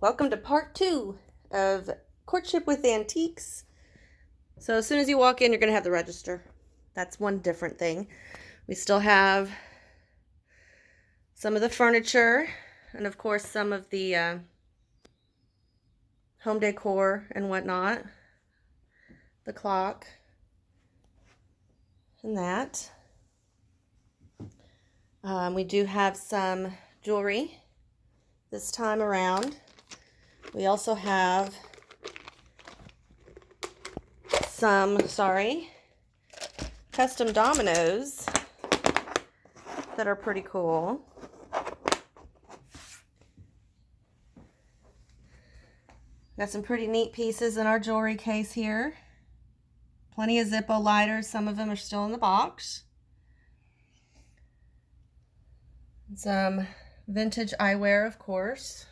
Welcome to part 2 of Courtship with Antiques. So as soon as you walk in, you're going to have the register. That's one different thing. We still have some of the furniture and of course some of the home decor and whatnot. The clock and that. We do have some jewelry this time around. We also have some, custom dominoes that are pretty cool. Got some pretty neat pieces in our jewelry case here. Plenty of Zippo lighters. Some of them are still in the box. Some vintage eyewear, of course.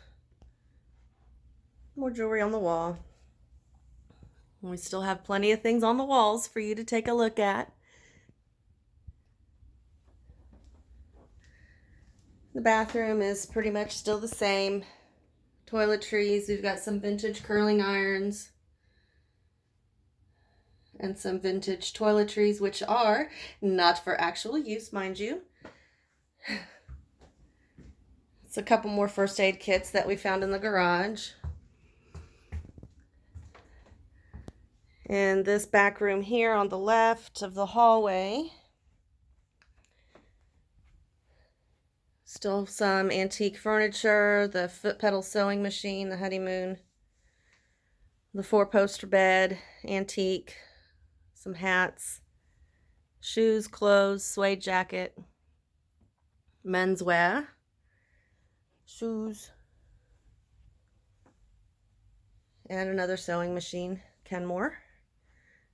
More jewelry on the wall. We still have plenty of things on the walls for you to take a look at. The bathroom is pretty much still the same. Toiletries, we've got some vintage curling irons and some vintage toiletries, which are not for actual use, mind you. It's a couple more first aid kits that we found in the garage. And this back room here on the left of the hallway, still some antique furniture, the foot pedal sewing machine, the honeymoon, the 4-poster bed, antique, some hats, shoes, clothes, suede jacket, menswear, shoes, and another sewing machine, Kenmore.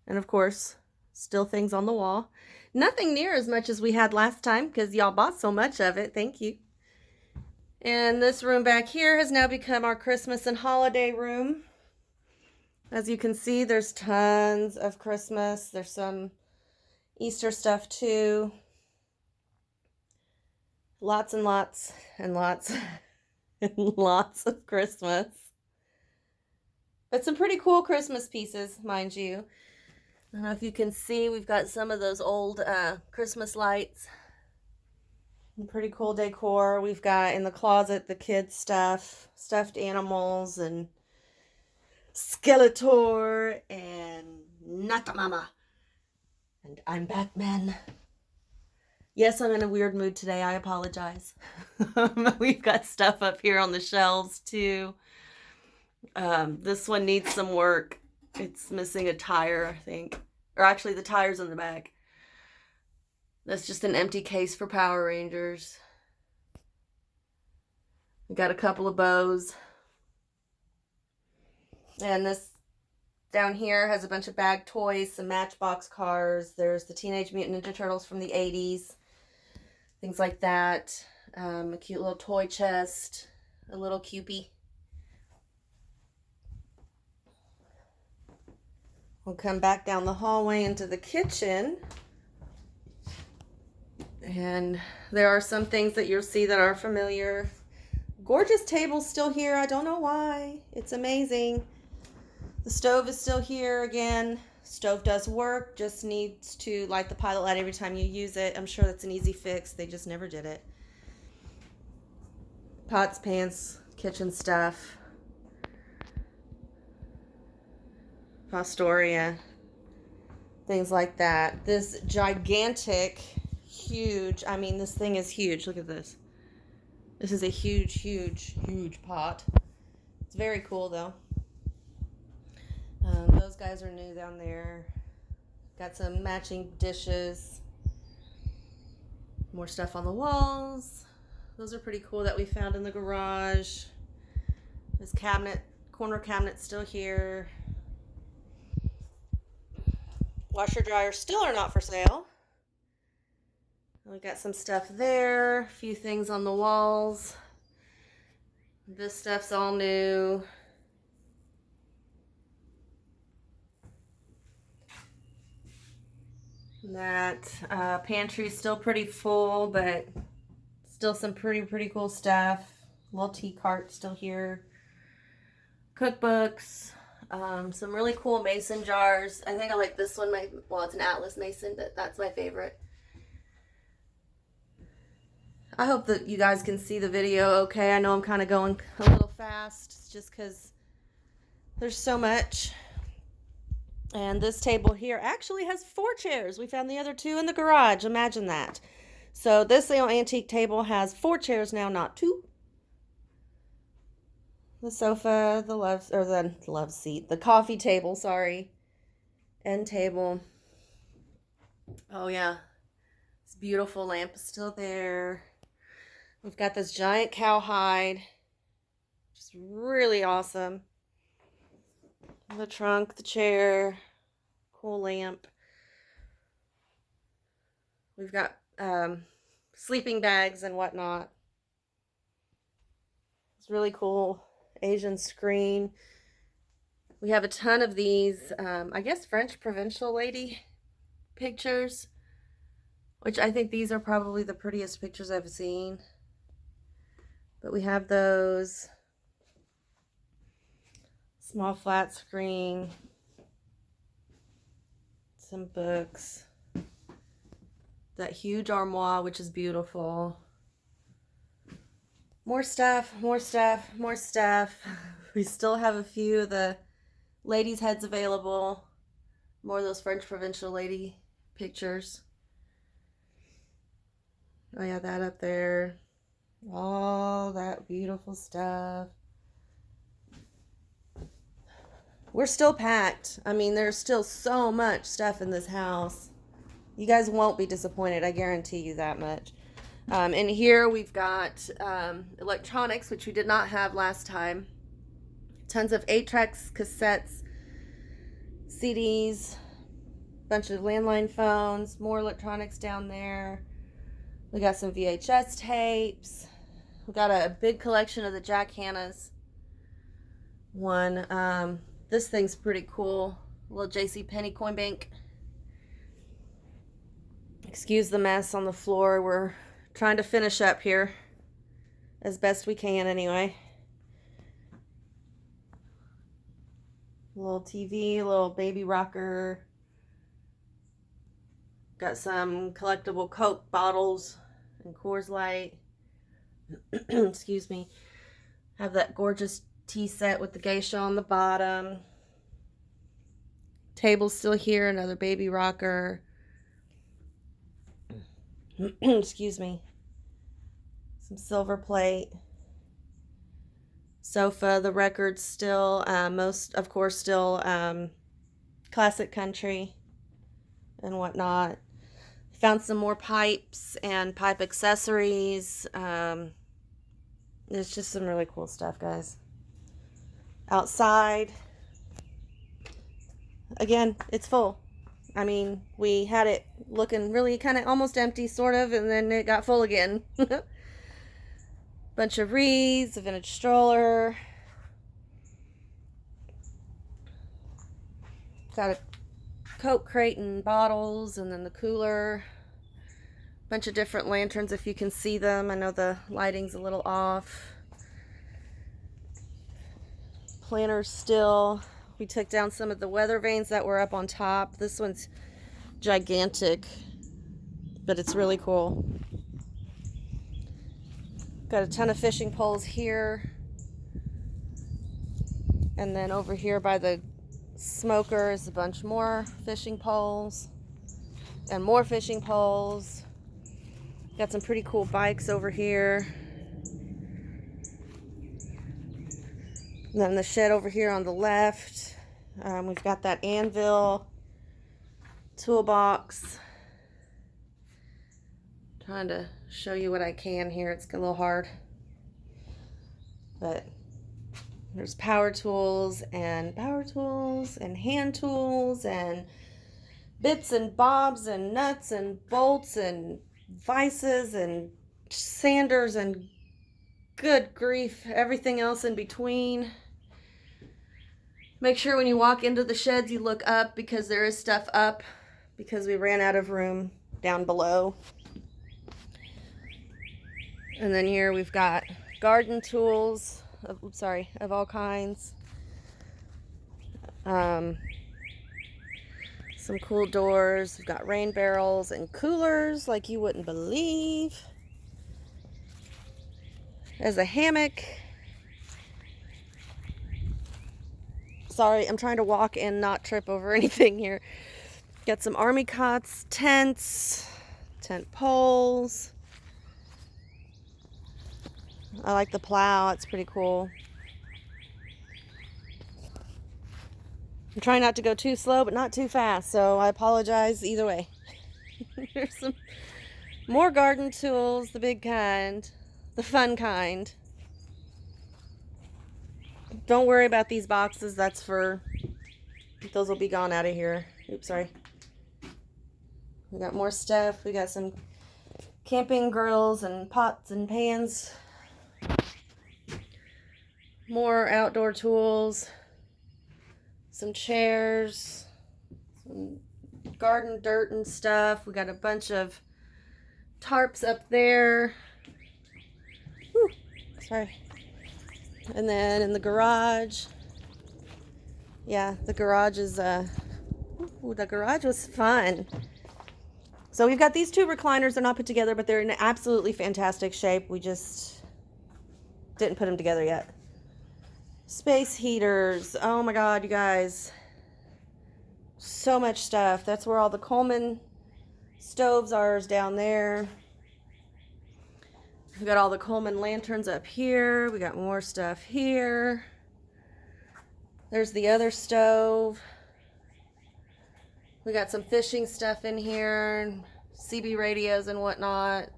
And of course, still things on the wall. Nothing near as much as we had last time because y'all bought so much of it. Thank you. And this room back here has now become our Christmas and holiday room. As you can see, there's tons of Christmas. There's some Easter stuff too. Lots and lots and lots and lots of Christmas. But some pretty cool Christmas pieces, mind you. I don't know if you can see, we've got some of those old Christmas lights. And pretty cool decor. We've got in the closet the kids' stuff, stuffed animals, and Skeletor, and Not Mama. And I'm Batman. Yes, I'm in a weird mood today. I apologize. We've got stuff up here on the shelves too. This one needs some work. It's missing a tire, I think. Or actually, the tire's in the back. That's just an empty case for Power Rangers. We got a couple of bows. And this down here has a bunch of bag toys, some Matchbox cars. There's the Teenage Mutant Ninja Turtles from the 80s. Things like that. A cute little toy chest. A little Cupie. We'll come back down the hallway into the kitchen. And there are some things that you'll see that are familiar. Gorgeous table's still here. I don't know why. It's amazing. The stove is still here again. Stove does work. Just needs to light the pilot light every time you use it. I'm sure that's an easy fix. They just never did it. Pots, pans, kitchen stuff. Pastoria, things like that. This gigantic, huge, I mean, this thing is huge. Look at this. This is a huge, huge, huge pot. It's very cool, though. Those guys are new down there. Got some matching dishes. More stuff on the walls. Those are pretty cool that we found in the garage. This cabinet, corner cabinet, still here. Washer dryers still are not for sale. We got some stuff there, a few things on the walls. This stuff's all new. That pantry's still pretty full, but still some pretty cool stuff. Little tea cart still here. cookbooks, some really cool mason jars. I think I like this one. Well, it's an Atlas mason, but that's my favorite. I hope that you guys can see the video okay. I know I'm kind of going a little fast just because there's so much. And this table here actually has 4 chairs. We found the other 2 in the garage. Imagine that. So this little antique table has 4 chairs now, not 2. The sofa, the love seat, the coffee table, sorry, end table. Oh yeah, this beautiful lamp is still there. We've got this giant cowhide, just really awesome. The trunk, the chair, cool lamp. We've got sleeping bags and whatnot. It's really cool. Asian screen. We have a ton of these, I guess French provincial lady pictures, which I think these are probably the prettiest pictures I've seen. But we have those. Small flat screen. Some books. That huge armoire, which is beautiful. More stuff, more stuff, more stuff. We still have a few of the ladies' heads available. More of those French provincial lady pictures. Oh yeah, that up there. All that beautiful stuff. We're still packed. I mean, there's still so much stuff in this house. You guys won't be disappointed. I guarantee you that much. And here we've got electronics, which we did not have last time. Tons of 8-tracks, cassettes, CDs, bunch of landline phones, more electronics down there. We got some VHS tapes. We got a big collection of the Jack Hanna's one. This thing's pretty cool. A little JCPenney coin bank. Excuse the mess on the floor. We're trying to finish up here as best we can anyway. A little TV, a little baby rocker. Got some collectible Coke bottles and Coors Light. Excuse me. Have that gorgeous tea set with the geisha on the bottom. Table's still here, another baby rocker. Excuse me. Some silver plate. Sofa, the records still, most, of course, still classic country and whatnot. Found some more pipes and pipe accessories. There's just some really cool stuff, guys. Outside, again, it's full. I mean, we had it looking really kind of almost empty, sort of, and then it got full again. Bunch of wreaths, a vintage stroller. Got a Coke crate and bottles, and then the cooler. Bunch of different lanterns if you can see them. I know the lighting's a little off. Planters still. We took down some of the weather vanes that were up on top. This one's gigantic, but it's really cool. Got a ton of fishing poles here. And then over here by the smoker is a bunch more fishing poles. And more fishing poles. Got some pretty cool bikes over here. And then the shed over here on the left. We've got that anvil, toolbox. Trying to show you what I can here. It's a little hard. But there's power tools and hand tools and bits and bobs and nuts and bolts and vices and sanders and good grief, everything else in between. Make sure when you walk into the sheds you look up because there is stuff up because we ran out of room down below. And then here we've got garden tools of all kinds. Some cool doors. We've got rain barrels and coolers like you wouldn't believe. There's a hammock. Sorry, I'm trying to walk and not trip over anything here. Got some army cots, tents, tent poles. I like the plow, it's pretty cool. I'm trying not to go too slow, but not too fast, so I apologize either way. There's some more garden tools, the big kind, the fun kind. Don't worry about these boxes, those will be gone out of here. Oops, sorry. We got more stuff. We got some camping grills and pots and pans. More outdoor tools. Some chairs. Some garden dirt and stuff. We got a bunch of tarps up there. Whew, sorry. And then in the garage. Yeah, the garage is, the garage was fun. So we've got these two recliners. They're not put together, but they're in absolutely fantastic shape. We just didn't put them together yet. Space heaters. Oh my God, you guys. So much stuff. That's where all the Coleman stoves are, is down there. We got all the Coleman lanterns up here. We got more stuff here. There's the other stove. We got some fishing stuff in here, CB radios and whatnot,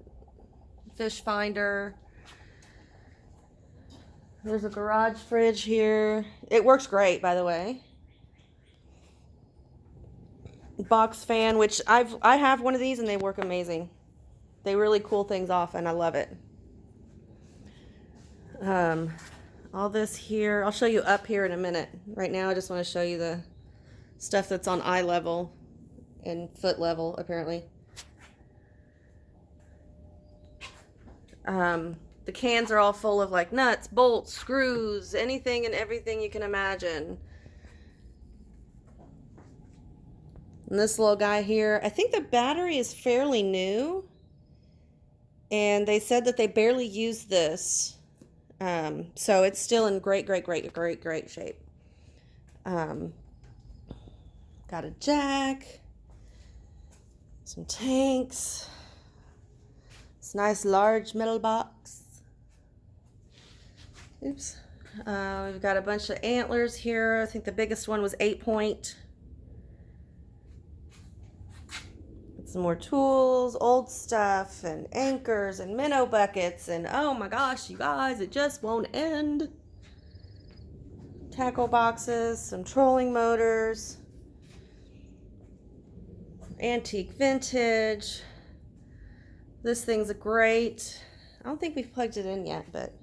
fish finder. There's a garage fridge here. It works great, by the way. Box fan, which I have one of these and they work amazing. They really cool things off and I love it. All this here, I'll show you up here in a minute. Right now I just want to show you the stuff that's on eye level and foot level, apparently. The cans are all full of like nuts, bolts, screws, anything and everything you can imagine. And this little guy here, I think the battery is fairly new. And they said that they barely used this. So it's still in great shape. Got a jack. Some tanks. This nice large metal box. Oops. We've got a bunch of antlers here. I think the biggest one was 8-point. Some more tools, old stuff, and anchors, and minnow buckets, and oh my gosh, you guys, it just won't end. Tackle boxes, some trolling motors, antique vintage. This thing's great. I don't think we've plugged it in yet, but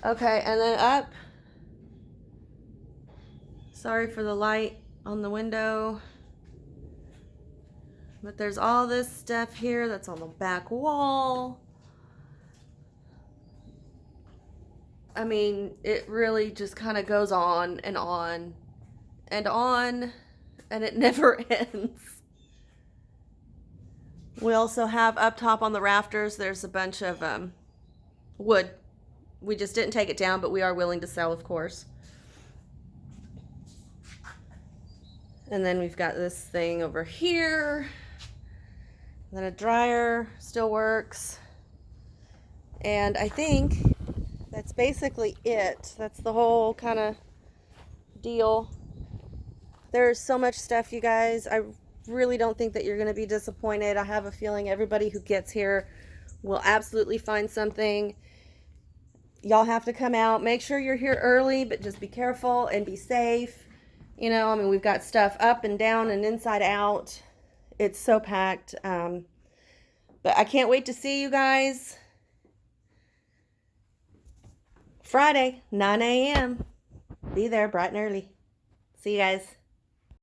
okay. And then up, sorry for the light on the window, but there's all this stuff here that's on the back wall. I mean, it really just kind of goes on and on and on, and it never ends. We also have up top on the rafters, there's a bunch of wood. We just didn't take it down, but we are willing to sell, of course. And then we've got this thing over here. Then a dryer still works. And I think that's basically it. That's the whole kind of deal. There's so much stuff, you guys. I really don't think that you're going to be disappointed. I have a feeling everybody who gets here will absolutely find something. Y'all have to come out. Make sure you're here early, but just be careful and be safe. You know, I mean, we've got stuff up and down and inside out. It's so packed. But I can't wait to see you guys. Friday, 9 a.m. Be there bright and early. See you guys.